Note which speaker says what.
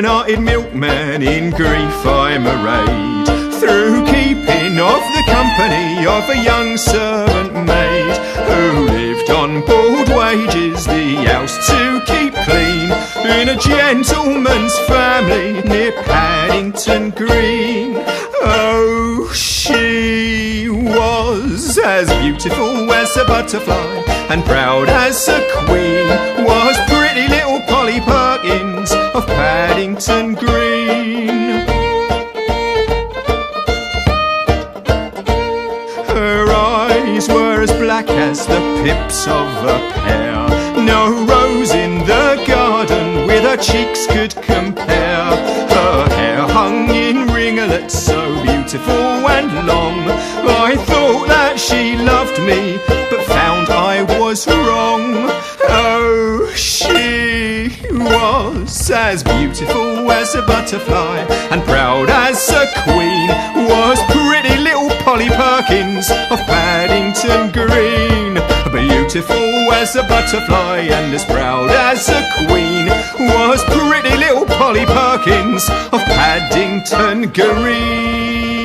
Speaker 1: broken-hearted milkman in grief I'm arrayed, through keeping of the company of a young servant maid, who lived on board wages, the house to keep clean, in a gentleman's family near Paddington Green. Oh, she was as beautiful as a butterfly, and proud as a queen, was pretty little Polly Perkins of Paddington Green. Her eyes were as black as the pips of a pear, no rose in the garden with her cheeks could compare. Her hair hung in ringlets so beautiful and long, I thought that she loved me, but found I was wrong. Oh, she was as beautiful as a butterfly, and proud as a queen, was pretty little Polly Perkins of Paddington Green. Beautiful as a butterfly and as proud as a queen, was pretty little Polly Perkins of Paddington Green.